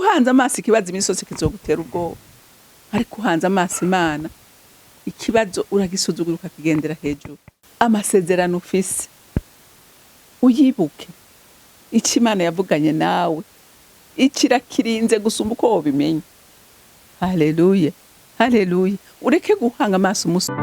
uhanze amaso ikibazo imisozi kizogutera ubwoba, ariko uhanze amaso Imana ikibazo uragisuzugura ukakigendera hejuru. Amasezerano ufise uyibuke, ico Imana yavuganye nawe ikirakirinze gusumba uko wobimenya. Haleluya, haleluya. Ureke guhanga amaso umuso.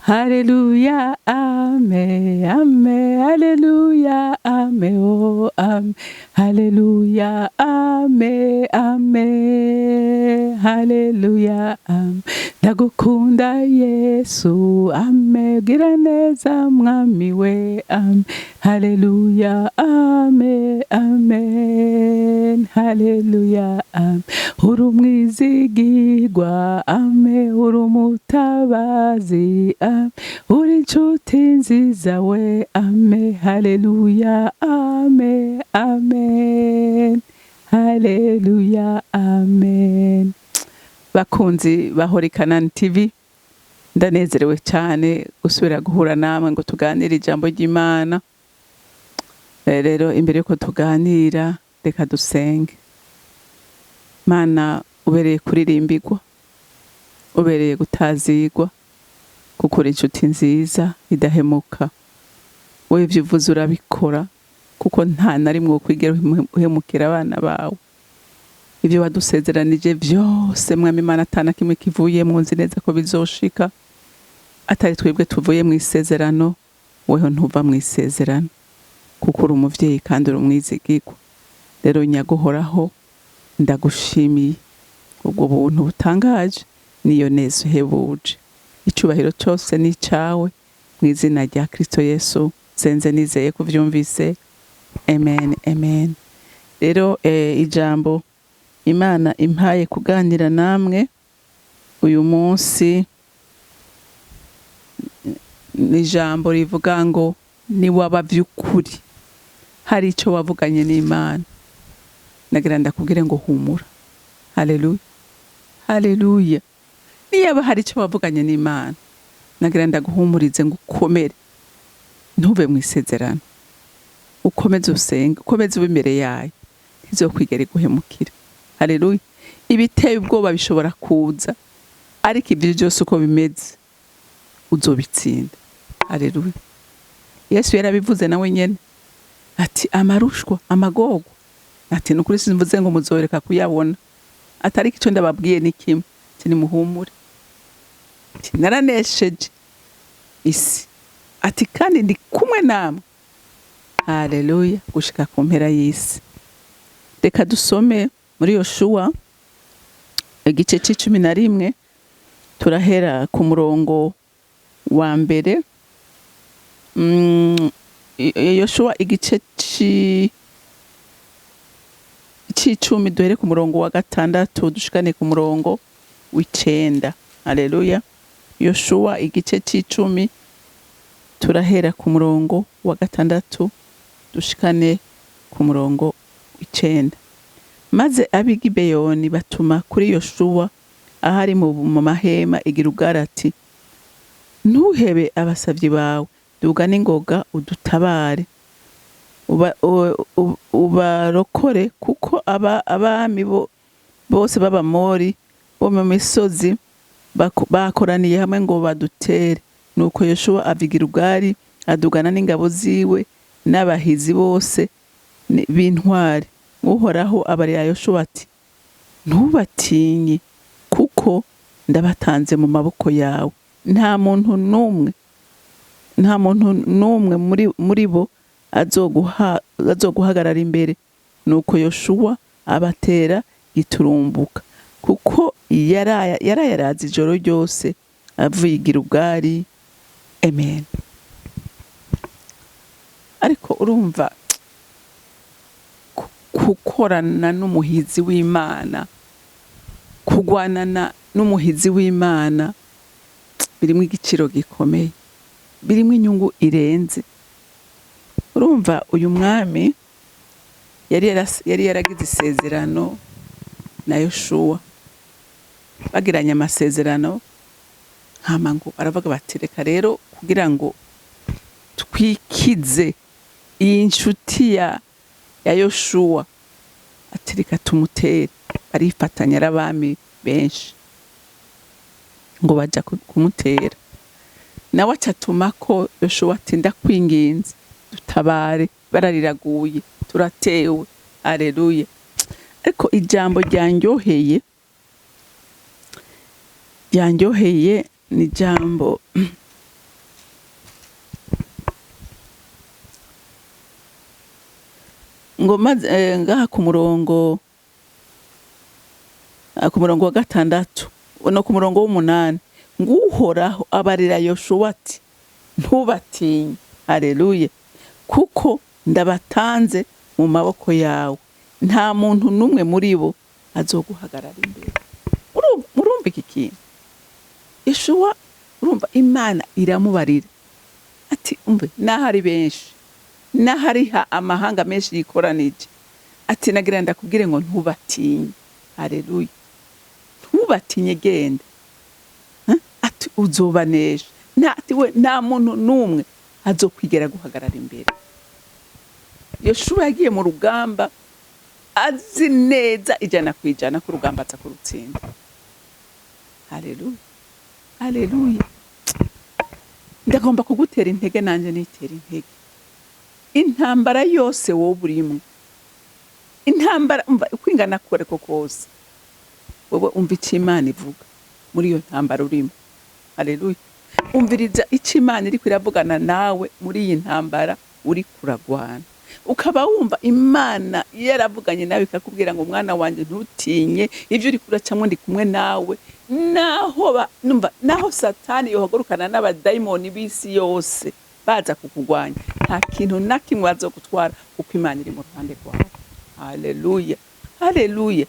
Haleluya, amen, amen, haleluya, amen, oh, amen, haleluya, amen, amen, haleluya, amen. Ndagukunda Yesu, amen, gira neza mwami we, amen, haleluya, amen, amen, haleluya, amen. Uri umwizigirwa, amen, uri umutabazi, amen, uri inshuti nziza we, amen, haleluya, amen, amen, haleluya, amen. Bakunzi bahora Kanani TV, ndanezerewe cyane gusubira guhura namwe ngo tuganire ijambo ry'Imana. Rero imbere yuko tuganira reka dusenge. Mana, ubereye kuririmbirwa, ubereye gutazigwa, kuko uri inshuti nziza idahemuka. Wowe ivyo uvuze urabikora, kuko nta na rimwe wokwigera uhemukira abana bawe. Ivyo wadusezeranije vyose mwami Imana atana kimwe kivuyemwo, nzi neza ko bizoshika. Atari twebwe tuvuye mu isezerano, weho ntuva mu isezerano, kuko uri umuvyeyi kandi uri umwizigirwa. Rero nyaguhoraho, ndagushimiye ubwo buntu butangaje niyo neza uhebuje. Icubahiro cyose ni cawe, mu izina rya Kristo Yesu senze nizeye kuvyumvise, amen, amen. Rero ijambo Imana impaye kuganira namwe uyu munsi ni ijambo rivuga ngo ni waba vy'ukuri hari ico wavuganye n'Imana, nagira ndakubwire ngo humura. Haleluya, haleluya. Niyaba hari ico wavuganye n'Imana, nagira ndaguhumurize ngo ukomere, ntube mu isezerano, ukomeze usenge, ukomeze ube imbere yayo, ntizokwigera guhemukira. Haleluya. Ibiteye ubwoba bishobora kuza, ariko ibyo byose uko bimeze uzobitsinda. Haleluya. Yesu yarabivuze nawe nyene ati amarushwa, amagogo, ati nukuri simvuze ngo muzoreka kuyabona, atari ico ndababwiye ni kimwe, ati nimuhumure, ati naranesheje isi, ati kandi ndi kumwe namwe. Haleluya, gushika ku mpera y'isi. Reka dusome muri Yoshua igice c'11, turahera ku murongo wa mbere. Yoshua igice c'10 duhere ku murongo wa 6 dushikane ku murongo w'9. Haleluya. Yoshua igice c'10 turahera ku murongo wa 6 dushikane ku murongo w'9. Maze ab'Igibeyoni batuma kuri Yoshua ahari mu mahema i Gilugala ati, ntuhebe abasavyi bawe, duga n'ingoga udutabare, ubarokore, kuko abami bose b'Abamori bo mu misozi bakoraniye hamwe ngo badutere. Nuko Yoshua ava i Gilugala adugana n'ingabo ziwe n'abahizi bose b'intwari. Uhoraho abarira Yoshua ati, ntubatinye, kuko ndabatanze mu maboko yawe. Nta muntu n'umwe muri bo azoguhagarara imbere. Nuko Yoshua abatera giturumbuka, kuko yarayarazi ijoro ryose avuye i Gilugala. Amen. Ariko urumva gukorana n'umuhizi w'Imana, kugwanana n'umuhizi w'Imana birimo igiciro gikomeye, birimo inyungu irenze. Urumva uyu mwami yari yaragize isezerano na Yoshua, bagiranye amasezerano hama ngo aravuga bati reka rero kugira ngo twikize iyi nshuti ya Yoshuwa, ati reka tumutere. Barifatanya arabami benshi ngo baja kumutera. Nawe acatuma ko Yoshuwa ati ndakwinginze dutabare, barariraguye, turatewe. Haleluya. Ariko ijambo ryanyoheye ni ijambo ngo maze ngaha ku murongo wa 6 no ku murongo w'8 ngo Uhoraho abarira Yoshuwa ati ntubatinye. Haleluya. Kuko ndabatanze mu maboko yawe, nta muntu numwe muri bo azoguhagarara imbere. Murumva iki kintu? Yoshuwa urumva Imana iramubarira ati umve nahari benshi, nahari amahanga menshi yikoranije, ati nagira ndakubwire ngo ntubatinye. Haleluya. Ntubatinye, genda, ati uzobanesha. Nta muntu numwe azokwigera guhagarara imbere. Yoshuwa yagiye mu rugamba azi neza 100% ku rugamba aza kurutsinda. Haleluya. Haleluya. Ndagomba kugutera intege nanje nitera intege. Intambara yose wowe urimo, intambara umva kwingana kore kose, wowe umva icyo Imana ivuga muri iyo ntambara urimo. Haleluya. Umviriza icyo Imana iri kwiravugana nawe muri iyi ntambara uri kuragwana. Ukaba wumva Imana yaravuganye nawe ikakubwira ngo mwana wanje ntutinye, ivyo uri kuracamwe ndi kumwe nawe. Naho Satani yohagurukana n'abadayimoni b'isi yose baza kukugwanya, nta kintu na kimwe bazogutwara uko Imana iri mu ruhande rwawe. Haleluya. Haleluya.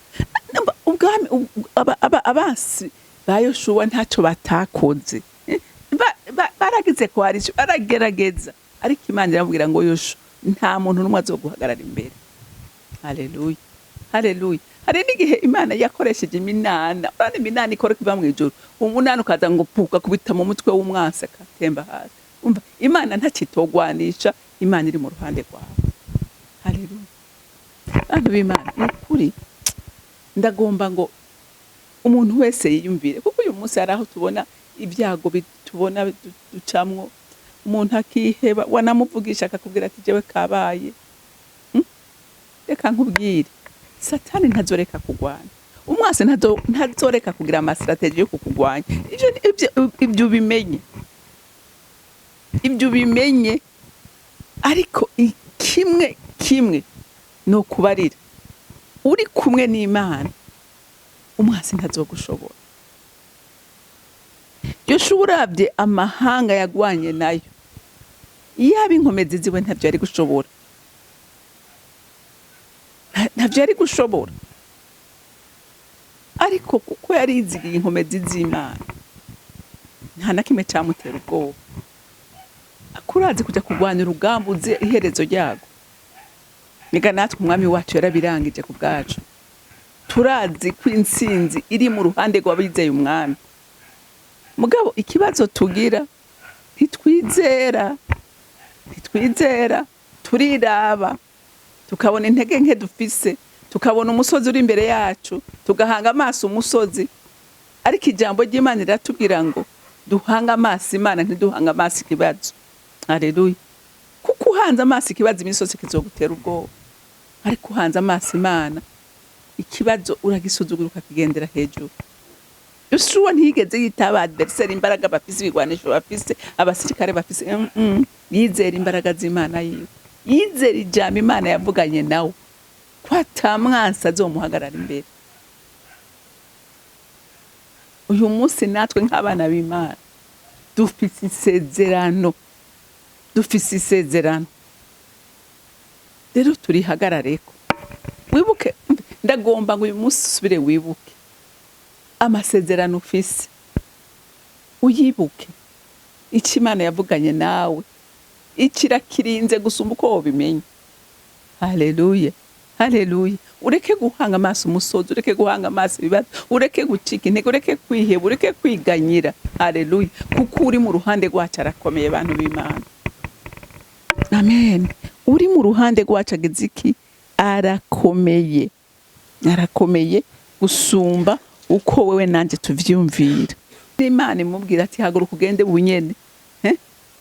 Ubwami abasi ba Yoshuwa ntacyo batakoze, baragize kwarisho, baragerageza, ariko Imana iramubwira ngo Yoshuwa nta muntu numwe azoguhagarara imbere. Haleluya. Haleluya. Hari n'igihe Imana yakoresheje iminana, urane iminana ikora kiva mu ijuru, umunana ukaza ngo puka kubita mu mutwe w'umwansi akatemba hasi. Umva Imana ntacitogwanisha, Imana iri mu ruhande rwawe. Haleluya. Bantu b'Imana n'ukuri ndagomba ngo umuntu wese yiyumvire, kuko uyu munsi hari aho tubona ibyago bitubona ducamwo, umuntu akiheba, wanamuvugisha akakubwira ati jewe kabaye. Reka nkubwire, Satani ntazoreka kugwana, umwase ntazoreka kugira ama strategy yo kukugwanya. Ibyo bimenye, ariko kimwe no kubarira, uri kumwe n'Imana umwase ntazogushobora. Yoshuwa urabye amahanga yagwanye nayo, yaba inkomezi ziwe ntavyo yari gushobora, ntavyo yari gushobora. Ariko kuko yari izigiye inkomezi z'Imana, nta na kimwe camutera ubwoba. Akurazi kuja kugwanya urugamba uzi iherezo ryago. Niga natwe umwami wacu yarabirangije ku bwacu, turazi ko intsinzi iri mu ruhande rw'abizeye umwami. Mugabo ikibazo tugira, ntitwizera, turiraba, tukabona intege nke dufise, tukabona umusozi uri imbere yacu, tugahanga amaso umusozi. Ariko ijambo ry'Imana riratubwira ngo duhanga amaso Imana, ntiduhanga amaso ikibazo. Haleluya. Kuko uhanze amaso ikibazo imisozi kizogutera ubwoba, ariko uhanze amaso Imana ikibazo uragisuzugura ukakigendera hejuru. Yoshuwa ntiyigeze yitaba adversaire imbaraga bafise, ibigwanisho bafise, abasirikare bafise. Yizera imbaraga z'Imana yiwe, yizera ijambo Imana yavuganye nawe ko atamwansi azomuhagarara imbere. Uyu munsi natwe nk'abana b'Imana dufise isezerano, rero turihagarareko. Wibuke, ndagomba ngo uyu munsi usubire wibuke amasezerano ufise, uyibuke icyo Imana yavuganye nawe, ikirakirinze gusumba uko wobimenye. Haleluya. haleluya. Ureke guhanga amaso umusozi, ureke guhanga amaso ibibazo, ureke gucika intege, ureke kwiheba, ureke kwiganyira, haleluya, kuko uri mu ruhande rwacu arakomeye, abantu b'Imana. Amen. Uri mu ruhande rwacu agize iki? Arakomeye, arakomeye gusumba uko wewe nanje tuvyumvira. Imana imubwira ati haguruka ugende bunyene,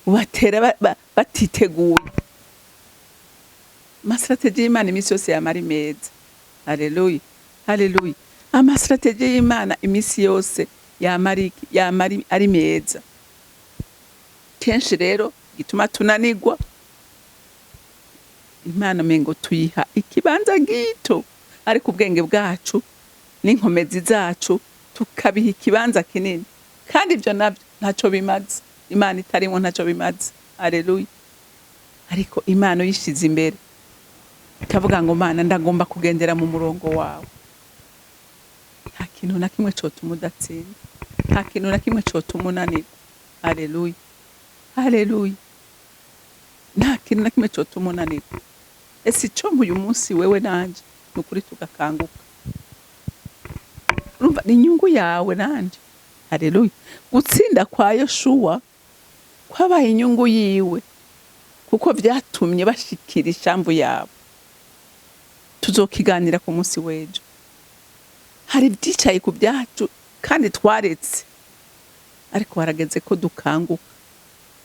ubatera batiteguye. Amastrategie y'Imana imisi yose yamari meza, haleluya, haleluya. Amastrategie y'Imana imisi yose yamari ari meza. Kenshi rero gituma tunanigwa, Imana mengo tuyiha ikibanza gito, ariko ubwenge bwacu n'inkomezi zacu tukabiha ikibanza kinini, kandi ibyo nabyo ntaco bimaze. Imana itarimo ntaco bimaze, haleluya. Ariko Imana yishize imbere, ikavuga ngo Mana ndagomba kugendera mu murongo wawe, nta kintu na kimwe cotuma udatsinda, nta kintu na kimwe cotuma unanirwa, haleluya, haleluya. Nta kintu na kimwe cotuma unanirwa. Ese ico uyu munsi wewe nanje nukuri tugakanguka, urumva ni inyungu yawe nanje, haleluya. Gutsinda kwa Yoshua kwabaye inyungu yiwe, kuko vyatumye bashikira ishamvu yabo. Tuzokiganira ku munsi w'ejo. Hari vyicaye ku byacu kandi twaretse, ariko harageze ko dukanguka,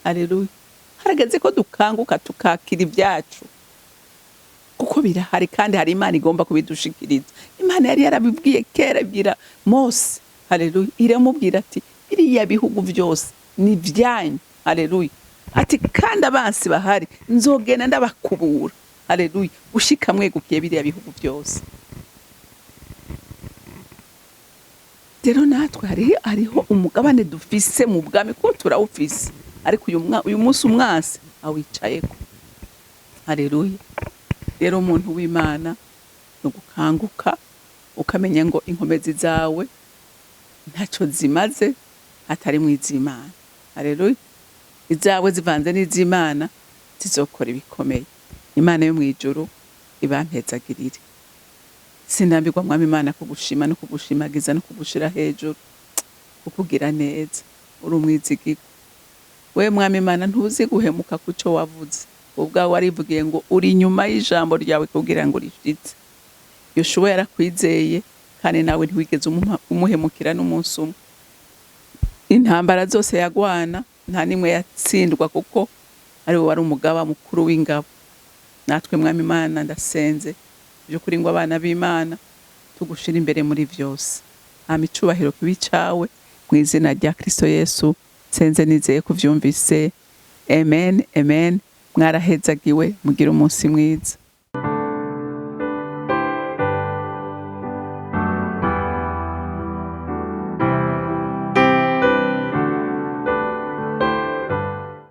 haleluya. Harageze ko dukanguka tukakira ibyacu, kuko birahari kandi hari Imana igomba kubidushikiriza. Imana yari yarabibwiye kera, bwira Mose, haleluya, iramubwira ati biriya bihugu byose ni vyanyu, haleluya, ati kandi abansi bahari nzogenda ndabakubura, haleluya, ushika mwegukiye biriya bihugu byose. Rero natwe hariho umugabane dufise mu bwami, ko turawufise, ariko uyu munsi umwasi awicayeko, haleluya. Rero umuntu w'Imana no gukanguka ukamenya ngo inkomezi zawe ntaco zimaze atari mu iz'Imana, haleluya. Izawe zivanze n'iz'Imana zizokora ibikomeye. Imana yo mwijuru ibampezagirire. Sinambirwa mwami Imana kugushima no kugushimagiza no kugushira hejuru, kukugira neza, uri umwizigirwa. We mwami Imana ntuzi guhemuka kuco wavuze, ubwawe warivugiye ngo uri inyuma y'ijambo ryawe kugira ngo rishitse. Yoshua yarakwizeye kandi nawe ntiwigeze umuhemukira n'umunsi umwe. Intambara zose yagwana nta nimwe yatsindwa, kuko ari we wari umugaba mukuru w'ingabo. Natwe mwami Imana ndasenze by'ukuri ngo abana b'Imana tugushira imbere muri vyose. Amicubahiro kibi cawe mu izina rya Kristo Yesu senze nizeye kuvyumvise. Amen, amen. Mwarahezagiwe, mugira umunsi mwiza.